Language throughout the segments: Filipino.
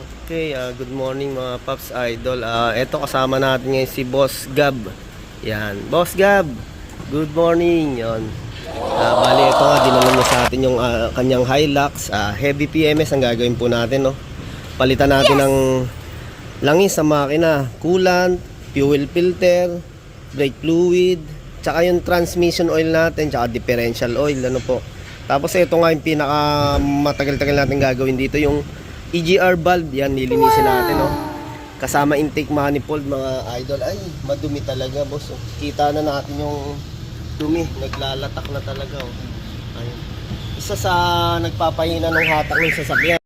Okay, good morning mga Paps Idol. Eto kasama natin ngayon si Boss Gab. Yan, Boss Gab. Good morning. Yon. Bali ito nga dinala niya sa atin yung kanyang Hilux, heavy PMS ang gagawin po natin, no. Palitan natin ng langis sa makina, coolant, fuel filter, brake fluid, tsaka yung transmission oil natin, tsaka differential oil, ano po. Tapos ito nga yung pinaka matagal-tagal natin gagawin dito, yung EGR valve. Yan, nilinisin natin, no. Kasama intake manifold mga idol. Ay, madumi talaga, boss, oh. Kita na natin yung dumi, naglalatak na talaga, oh. Ayun. Isa sa nagpapahina ng hatak ng sasakyan.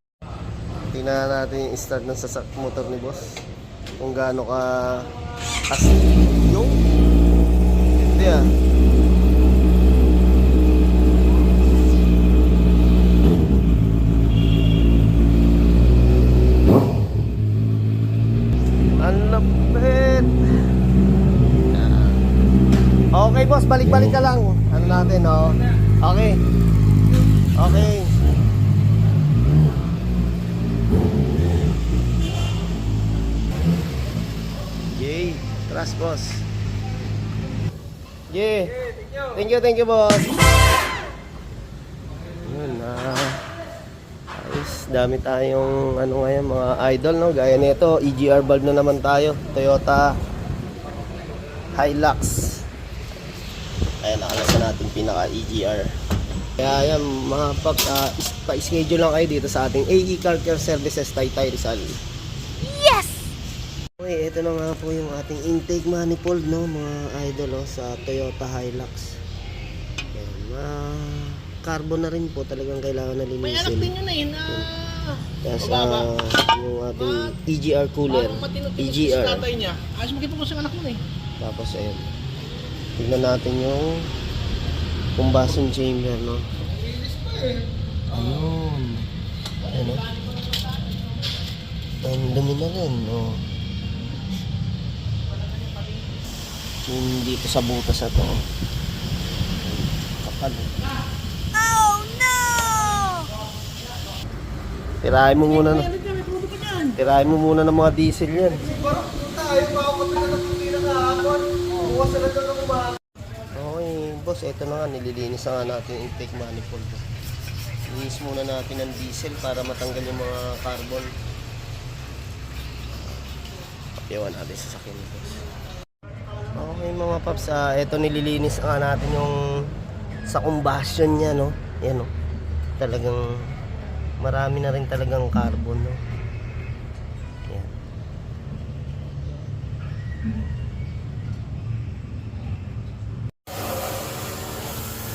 Tingnan natin yung start ng motor ni boss, kung gaano ka kasi yung ito yan. Okay boss, balik-balik ka lang. Ano natin, oh. Okay. Okay. Yay, trust boss. Yay. Thank you boss. Yun, ayos, dami tayong ano ngayon mga idol, no. Gaya nito, EGR valve na naman tayo. Toyota Hilux. Ayan, nakalasa natin pinaka EGR. Kaya yan mga Paps, pa-schedule lang kayo dito sa ating AE Car Care Services Taytay Rizal. Yes! Okay, ito na nga po yung ating intake manifold, no, mga idol, oh, sa Toyota Hilux. Ayan, carbon na rin po, talagang kailangan na linisin. May anak din yun na yun. Tapos yung ating EGR cooler, EGR. Ayos makita mo sa anak mo eh. Tapos ayun, tignan natin yung combustion chamber, no. Ayun. Ano? Ang dumi na rin, no. Yung dito sa butas na to, kapal. Oh no! Tirahin mo muna na. Tirahin mo muna ng mga diesel yan. Okay, boss, ito na nga, nililinis na nga natin yung intake manifold. Linis muna natin ng diesel para matanggal yung mga carbon. Papiyawan natin sa sakin, boss. Okay mga Paps, ito nililinis nga natin yung sa combustion niya, no. Yan, no. Talagang marami na rin talagang carbon, no. Yan.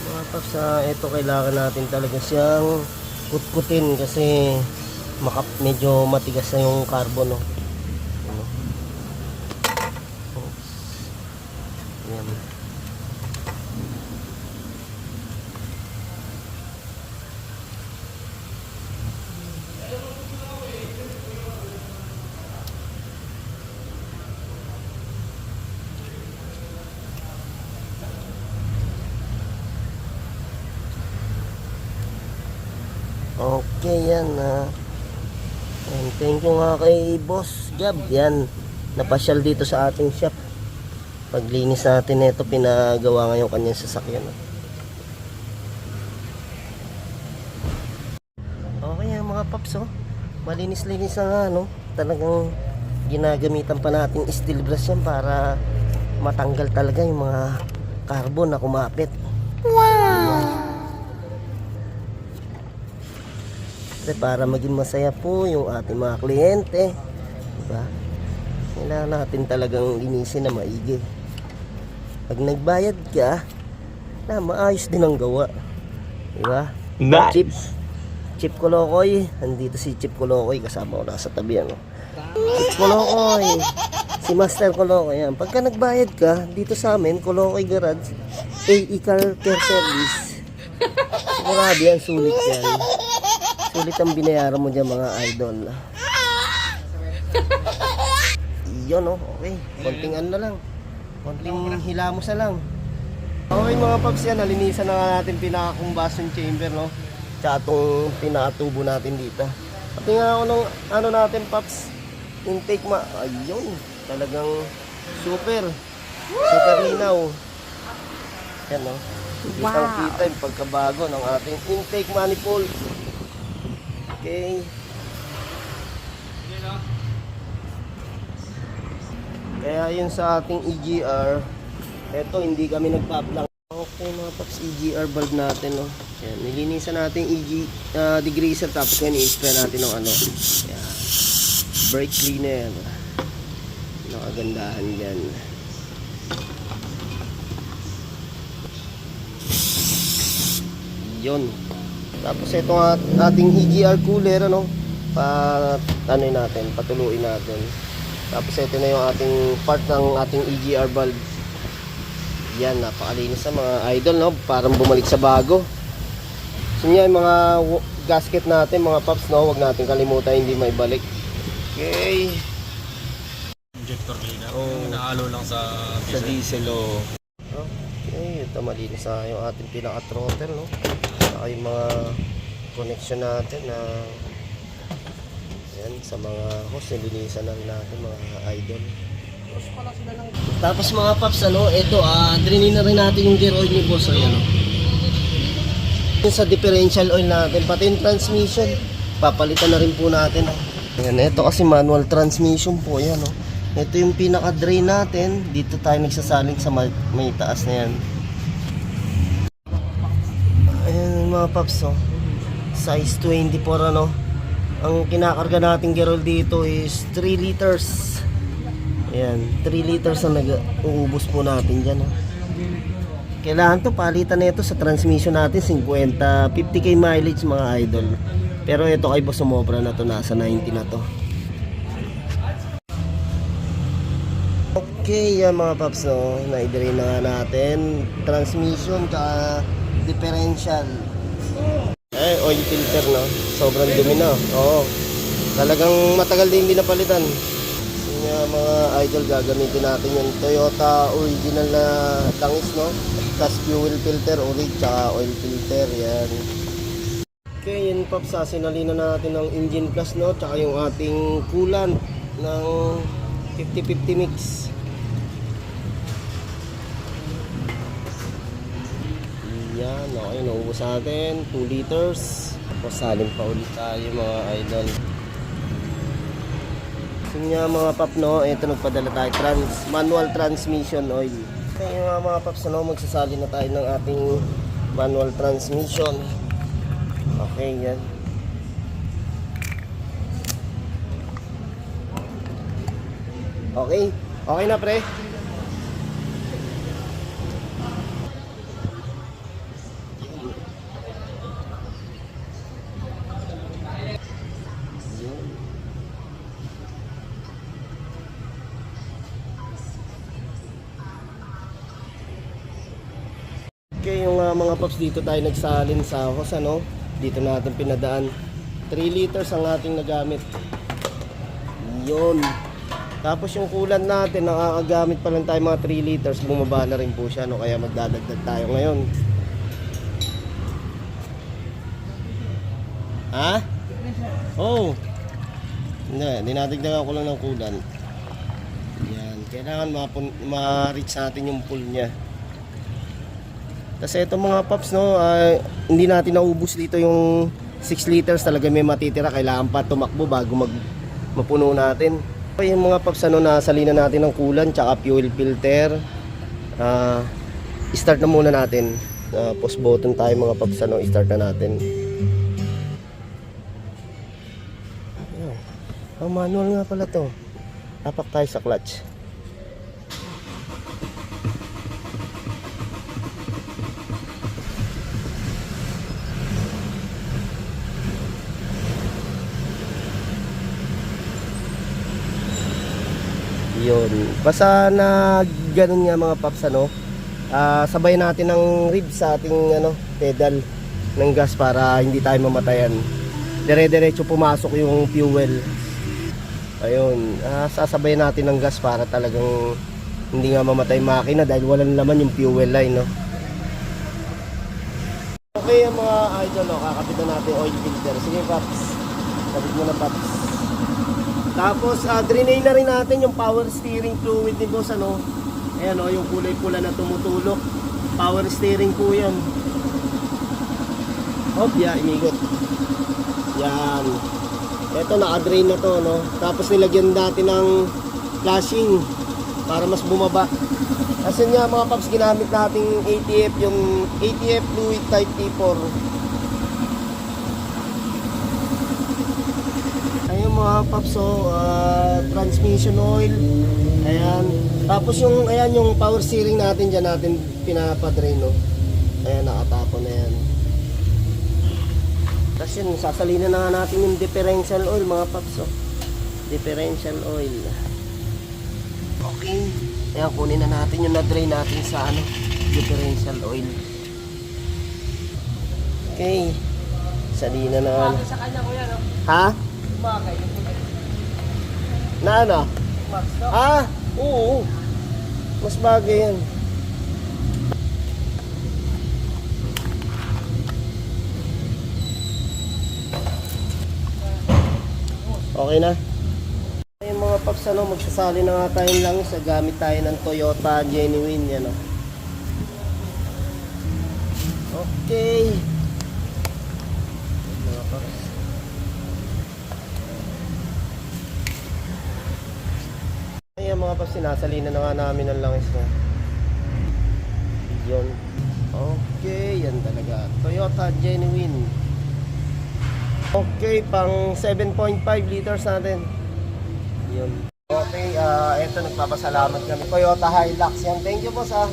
Mga Paps, ito kailangan natin talaga siyang kutkutin kasi medyo matigas na yung carbon, no. Yan. Okay, yan. And thank you nga kay Boss Gab. Yan, napasyal dito sa ating shop. Paglinis natin ito, pinagawa ngayon kanyang sasakyan. Okay yan mga Paps, oh. Malinis-linis na nga, no. Talagang ginagamitan pa natin steel brush yan para matanggal talaga yung mga carbon na kumapit. Wow! Kasi para maging masaya po yung ating mga kliyente, diba? Kailangan natin talagang linisin na maigi. Pag nagbayad ka, na maayos din ang gawa, diba? Nice! Chip Kolokoy, andito si Chip Kolokoy, kasama ko nasa tabi, ano. Chip Kolokoy, si Master Kolokoy, yan. Pagka nagbayad ka, dito sa amin, Kolokoy Garage, AE Car Care Service, sigurado yan, sulit yan. Sulit ang binayaran mo dyan mga idol. Yun, oh, okay. Konting ano na lang. Konting hilamos na lang. Okay mga Paps, yan, nalinisan na nga natin pinaka-combustion chamber, no. Tsaka itong pinaka-tubo natin dito. Pati nga ako nung ano natin, Paps, intake ayun, talagang super linaw. Yan, no? Kitang-kita yung pagkabago ng ating intake manifold. Okay. Kaya yun sa ating EGR, eto hindi kami nagpa-plank. Okay mga Paps, EGR valve natin, no? Yan, nilinisan natin degreaser tapos ngayon i-spray natin ng ano. Yan. Brake cleaner. Nakagandahan yan. Yun. Tapos ito nga ating EGR cooler, ano? Patuluin natin. Tapos ito na yung ating part ng ating EGR valve. Yan, napakalinis sa mga idol, no? Parang bumalik sa bago. So yan, mga gasket natin, mga Paps, no? Huwag natin kalimutan, hindi may balik. Okay. Injector cleaner. Oh. Naalo lang sa Sa diesel, oh. Okay, ito malinis na yung ating pinaka-throttle, no? Saka yung mga connection natin na yan, sa mga hose, nilinisan na rin natin, mga idol. Tapos mga Paps, ano, ito, drinin na rin natin yung gear oil ni boss, ayan, sa differential oil natin, pati yung transmission, papalitan na rin po natin. Ayan, ito kasi manual transmission po, yan, no? Ito yung pinaka-drain natin, dito tayo nagsasaling sa may taas na yan. Ayan mga Paps, oh. Size 24, ano? Ang kinakarga nating gear oil dito is 3 liters. Ayan, 3 liters ang nag-uubos po natin dyan, oh. Kailangan to palitan na ito sa transmission natin 50k mileage mga idol. Pero ito kay boss sumobra na to, nasa 90 na to. Okay, yan mga Paps, no? Na-drain na natin transmission ka differential. Oil filter, no? Sobrang dumi na. Oo. Talagang matagal din hindi napalitan. Mga idol, gagamitin natin yung Toyota original na langis, no? Plus fuel filter ulit, tsaka oil filter, yan. Okay, yun Paps, sinalina natin ng engine plus, no? Tsaka yung ating coolant ng 50-50 mix. Yan, okay, naubos natin 2 liters. Tapos salin pa ulit tayo mga idol. So nga mga Paps, no, ito nagpadala tayo manual transmission oil. Kaya mga Paps, no, magsasali na tayo ng ating manual transmission. Okay, yan. Okay, okay na pre. Okay, yung mga Paps, dito tayo nagsalin sa hose, ano? Dito natin pinadaan 3 liters ang ating nagamit. Yun. Tapos yung coolant natin, nakakagamit pa lang tayo mga 3 liters, bumaba na rin po siya, no? Kaya magdadagdag tayo ngayon. Ha? Oh. Hindi, dinadagdagan ko lang ng coolant. Yan, kailangan ma-reach natin yung pull niya. Kasi ito mga Paps, no, hindi natin naubos dito yung 6 liters, talaga may matitira, kailangan pa tumakbo bago mapuno natin. Yung mga Paps, ano, nasalina natin ng coolant tsaka fuel filter. Start na muna natin. Pause button tayo mga Paps, ano, start na natin. Manual nga pala to. Tapak tayo sa clutch. Yun. Basta na ganun nga mga Paps, ano, sabay natin ng rib sa ating pedal ng gas para hindi tayo mamatayan. Dire-diretso pumasok yung fuel. Ayun, sasabay natin ng gas para talagang hindi nga mamatay makina dahil walang laman yung fuel line, no. Okay mga idol, kakapit na natin oil filter. Sige Paps. Sabit mo na, Paps. Tapos, drainay na rin natin yung power steering fluid ni boss, ano. Ayan, oh, yung kulay pula na tumutulok. Power steering po yan. Hop, yeah, imigot. Yan. Ito, naka-drain na to, no. Tapos, nilagyan natin ng flashing para mas bumaba. Kasi nga, mga Paps, ginamit nating ATF, yung ATF fluid type T4. Ayun mga Paps, so, transmission oil. Ayan. Tapos yung, ayan, yung power steering natin dyan natin pinapadrain, no. Ayan, nakatapon na yan. Tapos yun, sasalina na nga natin yung differential oil mga Paps, oh. Differential oil. Okay. Ayan, kunin na natin yung na-drain natin sa ano, differential oil. Okay. Salina na. Sa kanya ko yan, no? Ha? Bakay. Na ano? Max, no? Ah, oo. Mas bagay yan. Okay na. Ayun mga Paps, ano, magsasali na nga tayo lang sa gamit tayo ng Toyota Genuine yan, oh. Okay. Mga Paps. Ayan mga Paps, sinasalina na nga namin ang langis na. Yun. Okay, yan talaga. Toyota Genuine. Okay, pang 7.5 liters natin. Yun. Okay, eto, nagpapasalamat kami. Toyota Hilux yan. Thank you, boss, ha.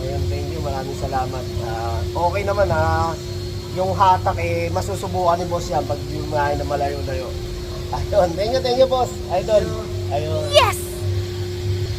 Ayan, thank you. Maraming salamat. Okay naman, ha. Yung hatak, masusubukan ni boss yan pag yumain na malayo-layo. Ayun, thank you, boss. Idol. Ayun.